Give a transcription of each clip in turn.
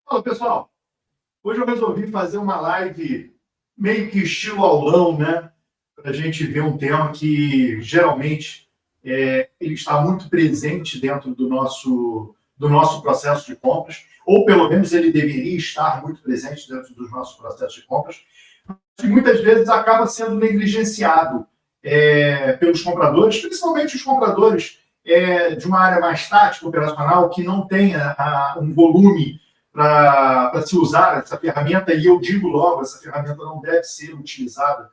Fala, pessoal. Hoje eu resolvi fazer uma live meio que estilo aulão, né? Para a gente ver um tema que geralmente ele está muito presente dentro do nosso processo de compras, ou pelo menos ele deveria estar muito presente dentro dos nossos processos de compras, que muitas vezes acaba sendo negligenciado pelos compradores, principalmente os compradores de uma área mais tática, operacional, que não tenha um volume para se usar essa ferramenta, e eu digo logo, essa ferramenta não deve ser utilizada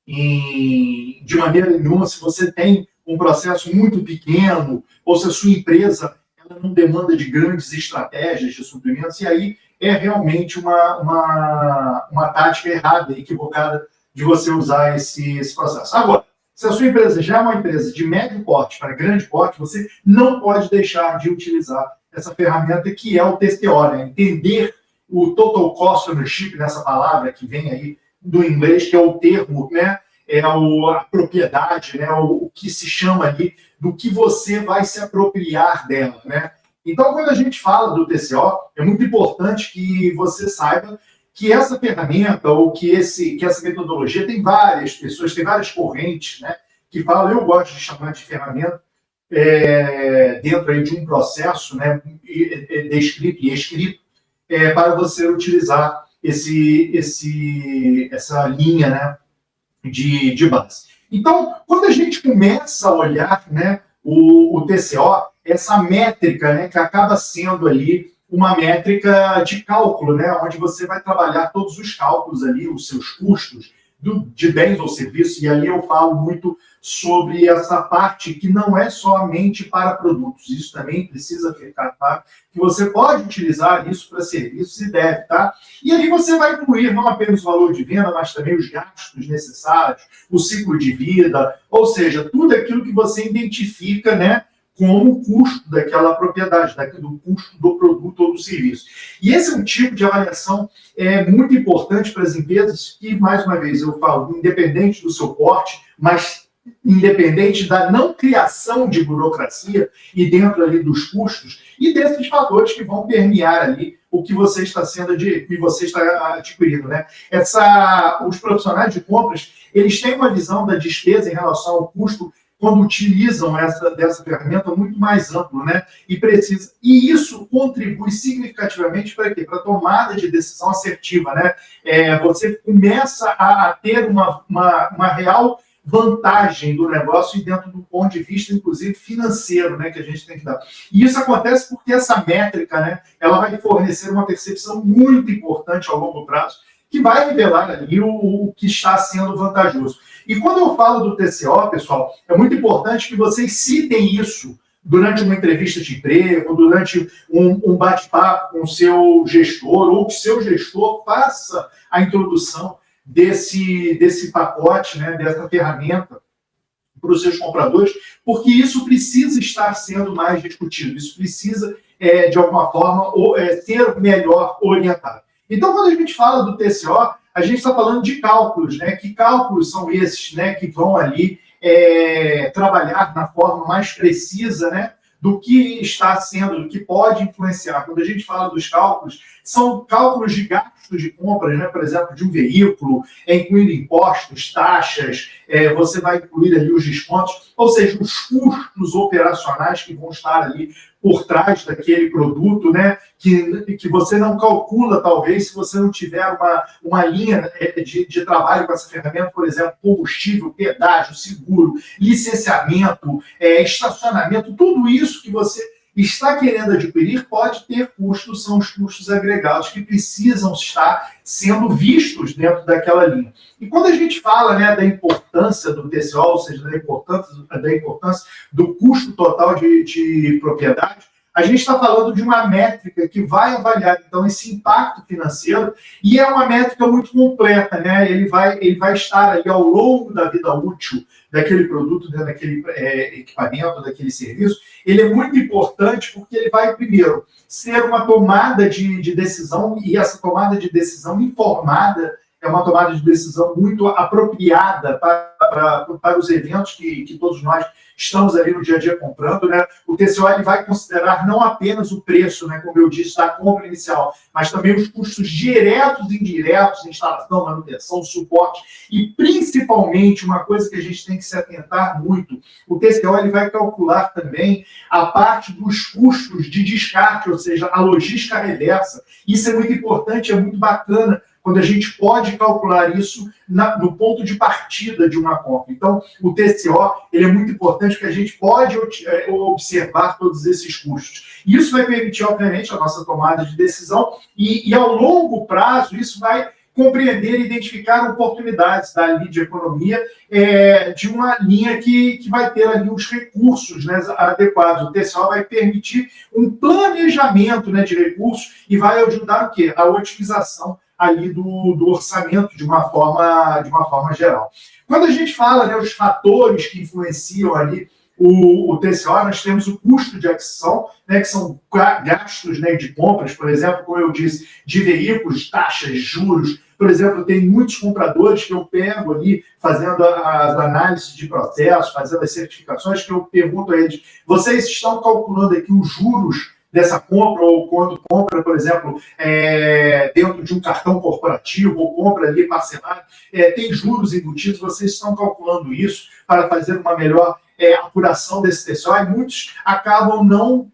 de maneira nenhuma se você tem um processo muito pequeno, ou se a sua empresa ela não demanda de grandes estratégias de suprimentos, e aí é realmente uma tática errada, equivocada, de você usar esse processo. Agora, se a sua empresa já é uma empresa de médio porte para grande porte, você não pode deixar de utilizar essa ferramenta que é o TCO, né? Entender o Total Cost Ownership, nessa palavra que vem aí do inglês, que é o termo, né? A propriedade, né? O que se chama ali do que você vai se apropriar dela, né? Então, quando a gente fala do TCO, é muito importante que você saiba que essa ferramenta ou que essa metodologia tem várias pessoas, tem várias correntes, né? Que falam, eu gosto de chamar de ferramenta, dentro aí de um processo, né, descrito e escrito, para você utilizar essa linha, né, de base. Então, quando a gente começa a olhar, né, o TCO, essa métrica, né, que acaba sendo ali uma métrica de cálculo, né, onde você vai trabalhar todos os cálculos ali, os seus custos de bens ou serviços, e ali eu falo muito sobre essa parte que não é somente para produtos, isso também precisa ficar claro, que você pode utilizar isso para serviços e deve, tá? E ali você vai incluir não apenas o valor de venda, mas também os gastos necessários, o ciclo de vida, ou seja, tudo aquilo que você identifica, né, como custo daquela propriedade, do custo do produto ou do serviço. E esse é um tipo de avaliação muito importante para as empresas que, mais uma vez, eu falo, independente do seu porte, mas independente da não criação de burocracia e dentro ali dos custos e desses fatores que vão permear ali o que você está adquirindo, né? Os profissionais de compras, eles têm uma visão da despesa em relação ao custo quando utilizam dessa ferramenta muito mais amplo, né? E isso contribui significativamente para quê? Para a tomada de decisão assertiva, né? Você começa a ter uma real vantagem do negócio e dentro do ponto de vista, inclusive, financeiro, né, que a gente tem que dar. E isso acontece porque essa métrica, né, ela vai fornecer uma percepção muito importante ao longo prazo, que vai revelar ali o que está sendo vantajoso. E quando eu falo do TCO, pessoal, é muito importante que vocês citem isso durante uma entrevista de emprego, durante um bate-papo com o seu gestor, ou que o seu gestor faça a introdução desse pacote, né, dessa ferramenta para os seus compradores, porque isso precisa estar sendo mais discutido, isso precisa, de alguma forma, ser melhor orientado. Então, quando a gente fala do TCO, a gente está falando de cálculos, né? Que cálculos são esses, né, que vão ali trabalhar na forma mais precisa, né, do que está sendo, do que pode influenciar. Quando a gente fala dos cálculos, são cálculos de gastos de compras, né, por exemplo, de um veículo, incluindo impostos, taxas, você vai incluir ali os descontos, ou seja, os custos operacionais que vão estar ali por trás daquele produto, né, que você não calcula, talvez, se você não tiver uma linha de trabalho com essa ferramenta, por exemplo, combustível, pedágio, seguro, licenciamento, estacionamento, tudo isso que você está querendo adquirir pode ter custos, são os custos agregados que precisam estar sendo vistos dentro daquela linha. E quando a gente fala, né, da importância do TCO, ou seja, da importância do custo total de propriedade, a gente está falando de uma métrica que vai avaliar, então, esse impacto financeiro, e é uma métrica muito completa, né? Ele vai estar ali ao longo da vida útil daquele produto, né, daquele equipamento, daquele serviço. Ele é muito importante porque ele vai, primeiro, ser uma tomada de decisão, e essa tomada de decisão informada é uma tomada de decisão muito apropriada para os eventos que todos nós estamos ali no dia a dia comprando, né? O TCO ele vai considerar não apenas o preço, né, como eu disse, da compra inicial, mas também os custos diretos e indiretos, instalação, manutenção, suporte e principalmente uma coisa que a gente tem que se atentar muito, o TCO ele vai calcular também a parte dos custos de descarte, ou seja, a logística reversa. Isso é muito importante, é muito bacana quando a gente pode calcular isso no ponto de partida de uma compra. Então, o TCO ele é muito importante porque a gente pode observar todos esses custos. E isso vai permitir, obviamente, a nossa tomada de decisão e ao longo prazo, isso vai compreender e identificar oportunidades dali de economia de uma linha que vai ter ali os recursos, né, adequados. O TCO vai permitir um planejamento, né, de recursos e vai ajudar o quê? A otimização ali do orçamento de uma forma geral. Quando a gente fala, né, os fatores que influenciam ali o TCO, nós temos o custo de aquisição, né, que são gastos, né, de compras, por exemplo, como eu disse, de veículos, taxas, juros. Por exemplo, tem muitos compradores que eu pego ali, fazendo as análises de processo, fazendo as certificações, que eu pergunto a eles, vocês estão calculando aqui os juros dessa compra, ou quando compra, por exemplo, dentro de um cartão corporativo, ou compra ali parcelado, tem juros embutidos, vocês estão calculando isso para fazer uma melhor apuração desse TCO, e muitos acabam não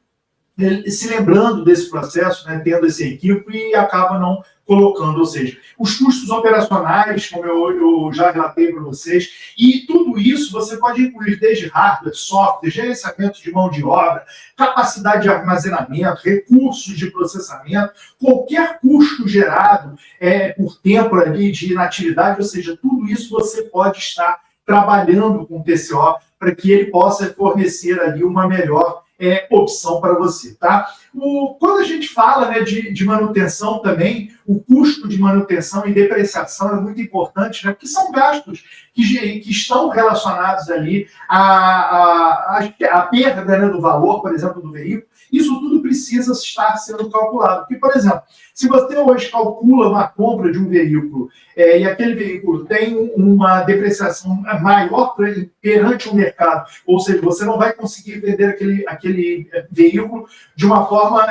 se lembrando desse processo, né, tendo esse equívoco e acaba não colocando, ou seja, os custos operacionais, como eu já relatei para vocês, e tudo isso você pode incluir desde hardware, software, gerenciamento de mão de obra, capacidade de armazenamento, recursos de processamento, qualquer custo gerado por tempo ali de inatividade, ou seja, tudo isso você pode estar trabalhando com o TCO para que ele possa fornecer ali uma melhor opção para você, tá? Quando a gente fala, né, de manutenção também, o custo de manutenção e depreciação é muito importante, né, porque são gastos que estão relacionados ali à perda, né, do valor, por exemplo, do veículo. Isso tudo precisa estar sendo calculado. Porque, por exemplo, se você hoje calcula uma compra de um veículo e aquele veículo tem uma depreciação maior perante o mercado, ou seja, você não vai conseguir vender aquele veículo de uma forma,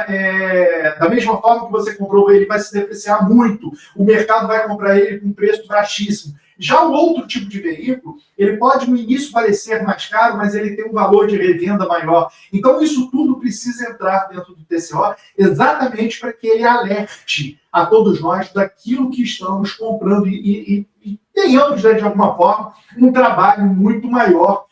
da mesma forma que você comprou ele, vai se depreciar muito, o mercado vai comprar ele com preço baixíssimo. Já o outro tipo de veículo, ele pode no início parecer mais caro, mas ele tem um valor de revenda maior. Então, isso tudo precisa entrar dentro do TCO exatamente para que ele alerte a todos nós daquilo que estamos comprando e tenhamos, né, de alguma forma, um trabalho muito maior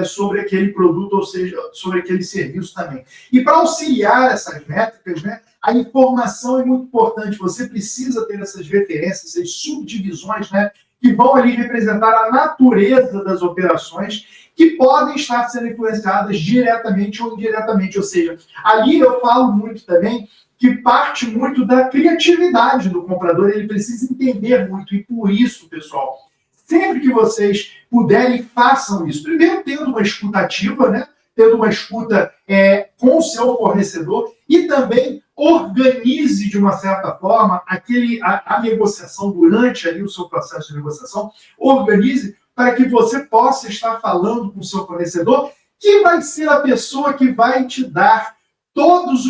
sobre aquele produto, ou seja, sobre aquele serviço também. E para auxiliar essas métricas, né, a informação é muito importante. Você precisa ter essas referências, essas subdivisões, né, que vão ali representar a natureza das operações que podem estar sendo influenciadas diretamente ou indiretamente. Ou seja, ali eu falo muito também que parte muito da criatividade do comprador, ele precisa entender muito. E por isso, pessoal, sempre que vocês puderem, façam isso. Primeiro, tendo uma escuta ativa, né? Tendo uma escuta com o seu fornecedor e também organize de uma certa forma a negociação durante ali o seu processo de negociação, organize para que você possa estar falando com o seu fornecedor, que vai ser a pessoa que vai te dar todos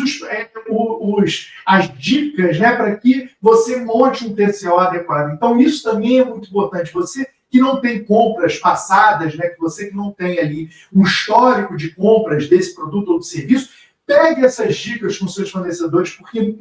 as dicas, né, para que você monte um TCO adequado. Então, isso também é muito importante. Você que não tem compras passadas, né, você que não tem ali um histórico de compras desse produto ou de serviço, pegue essas dicas com seus fornecedores, porque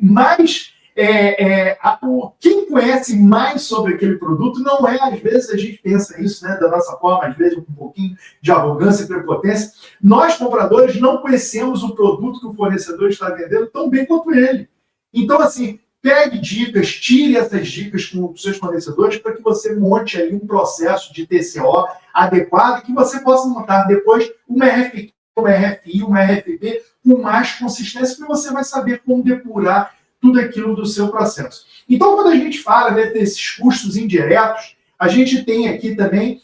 quem conhece mais sobre aquele produto não às vezes a gente pensa isso, né, da nossa forma, às vezes com um pouquinho de arrogância e prepotência. Nós, compradores, não conhecemos o produto que o fornecedor está vendendo tão bem quanto ele. Então, assim, pegue dicas, tire essas dicas com os seus fornecedores para que você monte aí um processo de TCO adequado e que você possa montar depois uma RFQ, uma RFI, uma RFP com mais consistência, porque você vai saber como depurar tudo aquilo do seu processo. Então, quando a gente fala, né, desses custos indiretos, a gente tem aqui também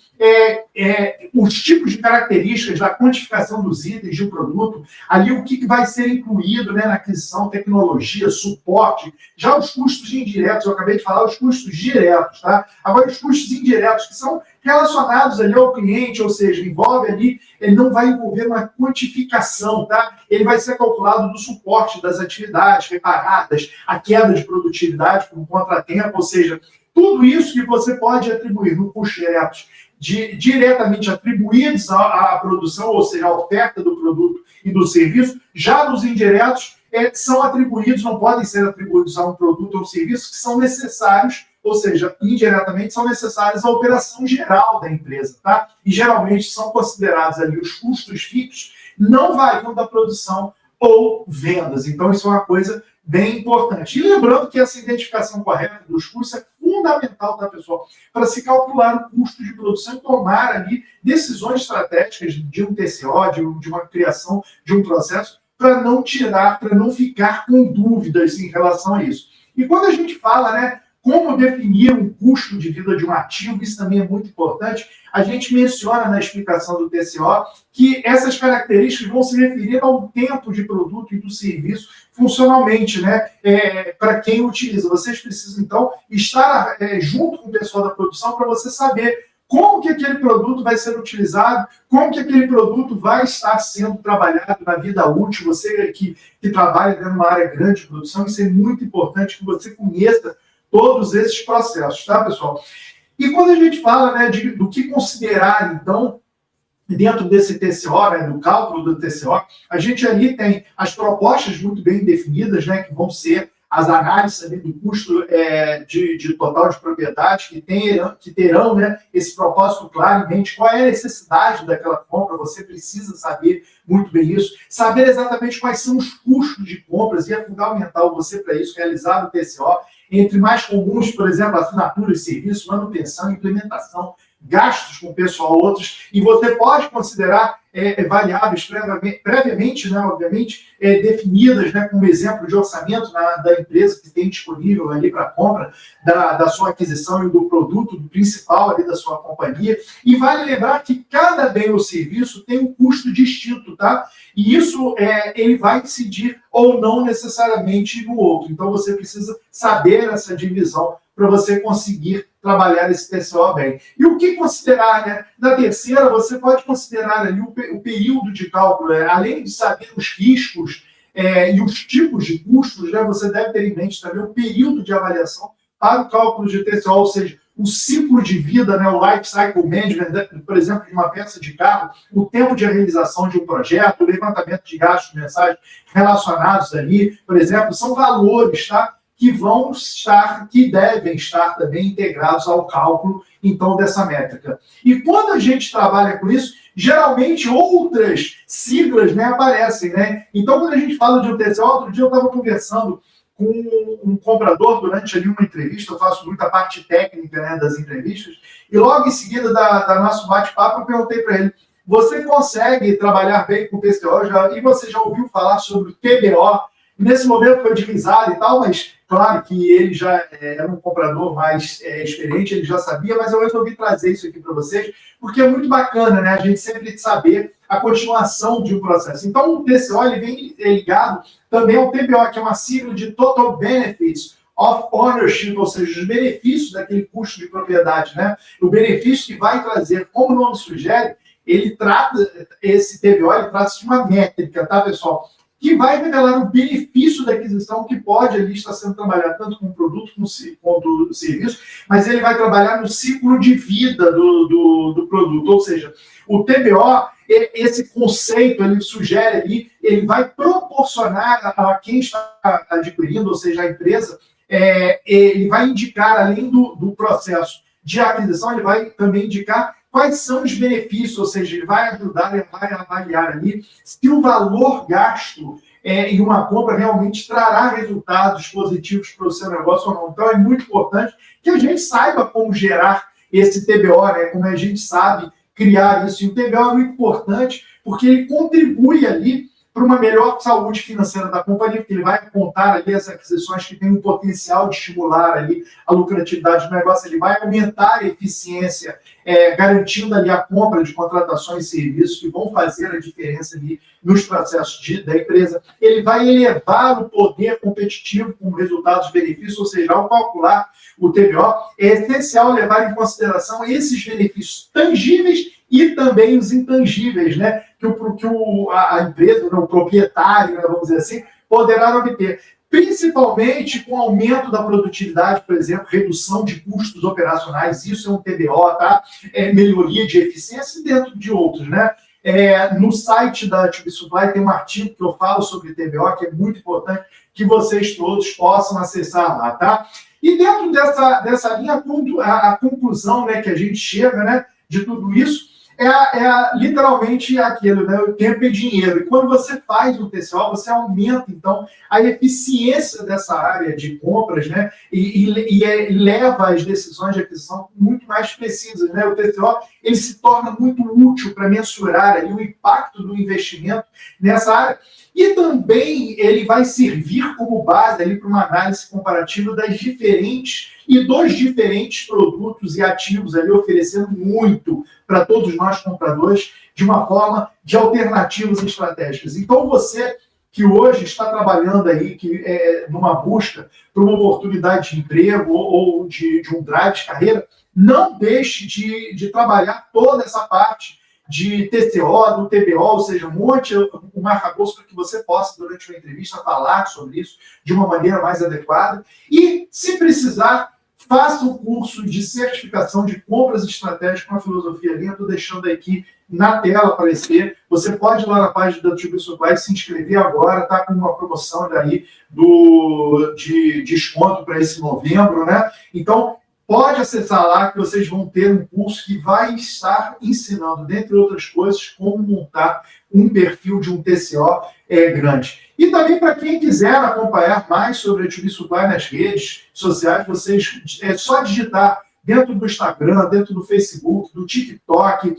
os tipos de características da quantificação dos itens de um produto, ali o que vai ser incluído, né, na aquisição, tecnologia, suporte, já os custos indiretos, eu acabei de falar os custos diretos, tá? Agora os custos indiretos, que são relacionados ali ao cliente, ou seja, envolve ali, ele não vai envolver uma quantificação, tá? Ele vai ser calculado do suporte das atividades reparadas, a queda de produtividade por um contratempo, ou seja, tudo isso que você pode atribuir no custo direto, diretamente atribuídos à produção, ou seja, à oferta do produto e do serviço, já nos indiretos são atribuídos, não podem ser atribuídos a um produto ou serviço que são necessários, ou seja, indiretamente são necessários à operação geral da empresa, tá? E geralmente são considerados ali os custos fixos, não variam da produção ou vendas. Então, isso é uma coisa bem importante. E lembrando que essa identificação correta dos custos é fundamental, tá, pessoal? Para se calcular o custo de produção e tomar ali decisões estratégicas de um TCO, de uma criação de um processo, para não tirar, para não ficar com dúvidas em relação a isso. E quando a gente fala, né, como definir um custo de vida de um ativo, isso também é muito importante. A gente menciona na explicação do TCO que essas características vão se referir ao tempo de produto e do serviço funcionalmente, né? Para quem utiliza. Vocês precisam, então, estar junto com o pessoal da produção para você saber como que aquele produto vai ser utilizado, como que aquele produto vai estar sendo trabalhado na vida útil. Você que trabalha dentro de uma área grande de produção, isso é muito importante que você conheça todos esses processos, tá, pessoal? E quando a gente fala, né, do que considerar, então, dentro desse TCO, né, do cálculo do TCO, a gente ali tem as propostas muito bem definidas, né, que vão ser as análises também do custo de total de propriedade, que terão, né, esse propósito claro em mente, qual é a necessidade daquela compra, você precisa saber muito bem isso, saber exatamente quais são os custos de compras, e é fundamental você, para isso, realizar o TCO, entre mais comuns, por exemplo, assinatura de serviço, manutenção, implementação, gastos com o pessoal, outros, e você pode considerar variáveis previamente, né, obviamente, definidas, né, como exemplo de orçamento da empresa que tem disponível ali para compra da sua aquisição e do produto principal ali da sua companhia. E vale lembrar que cada bem ou serviço tem um custo distinto, tá? E isso ele vai incidir ou não necessariamente no outro. Então você precisa saber essa divisão para você conseguir trabalhar esse TCO bem. E o que considerar, né? Na terceira, você pode considerar ali o período de cálculo, além de saber os riscos e os tipos de custos, né? Você deve ter em mente também o período de avaliação para o cálculo de TCO, ou seja, o ciclo de vida, né, o life cycle management, por exemplo, de uma peça de carro, o tempo de realização de um projeto, o levantamento de gastos mensais relacionados ali, por exemplo, são valores, tá? Que devem estar também integrados ao cálculo, então, dessa métrica. E quando a gente trabalha com isso, geralmente outras siglas, né, aparecem, né? Então, quando a gente fala de um TCO, outro dia eu estava conversando com um comprador durante ali uma entrevista, eu faço muita parte técnica, né, das entrevistas, e logo em seguida da nosso bate-papo eu perguntei para ele: você consegue trabalhar bem com TCO? E você já ouviu falar sobre o TBO? Nesse momento foi de risada e tal, mas claro que ele já era um comprador mais experiente, ele já sabia, mas eu resolvi trazer isso aqui para vocês, porque é muito bacana, né? A gente sempre saber a continuação de um processo. Então, o TCO ele vem ligado também ao TBO, que é uma sigla de Total Benefits of Ownership, ou seja, os benefícios daquele custo de propriedade, né? O benefício que vai trazer, como o nome sugere, ele trata, esse TBO, ele trata de uma métrica, tá, pessoal? Que vai revelar o benefício da aquisição que pode ali estar sendo trabalhado tanto com o produto quanto o serviço, mas ele vai trabalhar no ciclo de vida do produto, ou seja, o TBO, esse conceito, ele sugere ali, ele vai proporcionar a quem está adquirindo, ou seja, a empresa, ele vai indicar, além do processo de aquisição, ele vai também indicar quais são os benefícios, ou seja, ele vai ajudar, ele vai avaliar ali se o valor gasto em uma compra realmente trará resultados positivos para o seu negócio ou não. Então, é muito importante que a gente saiba como gerar esse TBO, né? Como a gente sabe criar isso. E o TBO é muito importante porque ele contribui ali para uma melhor saúde financeira da companhia, porque ele vai apontar ali as aquisições que têm um potencial de estimular ali a lucratividade do negócio, ele vai aumentar a eficiência, garantindo ali a compra de contratações e serviços que vão fazer a diferença ali nos processos da empresa, ele vai elevar o poder competitivo com resultados e benefícios, ou seja, ao calcular o TBO, é essencial levar em consideração esses benefícios tangíveis e também os intangíveis, né, que a empresa, o proprietário, né, vamos dizer assim, poderá obter. Principalmente com aumento da produtividade, por exemplo, redução de custos operacionais, isso é um TBO, tá? Melhoria de eficiência, dentro de outros, né? No site da To Be Supply tem um artigo que eu falo sobre TBO, que é muito importante que vocês todos possam acessar lá, tá? E dentro dessa linha, a conclusão, né, que a gente chega, né, de tudo isso literalmente aquilo, né? O tempo é dinheiro. E quando você faz um TCO, você aumenta, então, a eficiência dessa área de compras, né? E leva as decisões de aquisição muito mais precisas, né? O TCO, ele se torna muito útil para mensurar ali o impacto do investimento nessa área. E também ele vai servir como base ali para uma análise comparativa dos diferentes produtos e ativos ali, oferecendo muito para todos nós compradores, de uma forma de alternativas estratégicas. Então, você que hoje está trabalhando aí numa busca por uma oportunidade de emprego ou de um drive de carreira, não deixe de trabalhar toda essa parte de TCO, do TBO, ou seja, monte um arcabouço para que você possa, durante uma entrevista, falar sobre isso de uma maneira mais adequada. E, se precisar, faça o curso de certificação de compras estratégicas com a filosofia Lean. Estou deixando aqui na tela aparecer. Você pode ir lá na página da To Be Supply se inscrever agora, está com uma promoção daí de desconto para esse novembro, né? Então, pode acessar lá que vocês vão ter um curso que vai estar ensinando, dentre outras coisas, como montar um perfil de um TCO grande. E também para quem quiser acompanhar mais sobre a To Be Supply nas redes sociais, é só digitar dentro do Instagram, dentro do Facebook, do TikTok,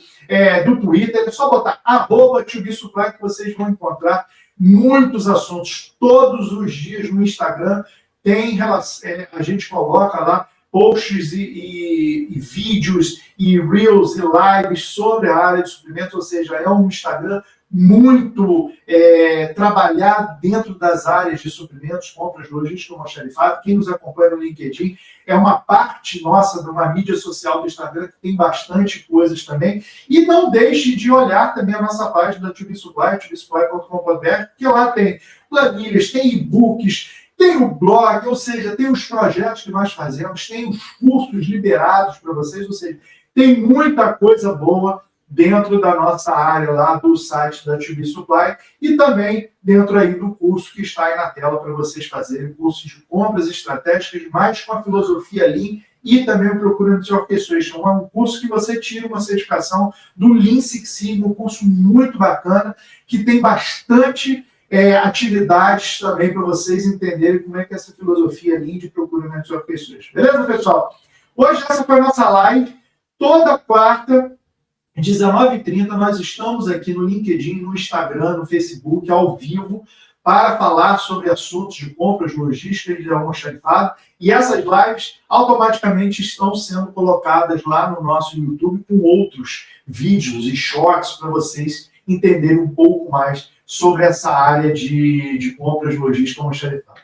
do Twitter, é só botar @To Be Supply que vocês vão encontrar muitos assuntos. Todos os dias no Instagram a gente coloca lá posts e vídeos e reels e lives sobre a área de suprimentos, ou seja, é um Instagram muito trabalhado dentro das áreas de suprimentos, compras, logística, almoxarifado. Quem nos acompanha no LinkedIn é uma parte nossa de uma mídia social do Instagram que tem bastante coisas também. E não deixe de olhar também a nossa página da To Be Supply, tobesupply.com.br, que lá tem planilhas, tem e-books, tem o blog, ou seja, tem os projetos que nós fazemos, tem os cursos liberados para vocês, ou seja, tem muita coisa boa dentro da nossa área lá do site da To Be Supply e também dentro aí do curso que está aí na tela para vocês fazerem, curso de compras estratégicas, mais com a filosofia Lean e também o Procurement Orchestration. É um curso que você tira uma certificação do Lean Six Sigma, um curso muito bacana, que tem bastante atividades também para vocês entenderem como é que é essa filosofia Lean de Procurement Orchestration. Beleza, pessoal? Hoje essa foi a nossa live. Toda quarta, 19h30, nós estamos aqui no LinkedIn, no Instagram, no Facebook, ao vivo, para falar sobre assuntos de compras, logística e de almoxarifado. E essas lives automaticamente estão sendo colocadas lá no nosso YouTube com outros vídeos e shorts para vocês entenderem um pouco mais sobre essa área de compras, logística e almoxarifado.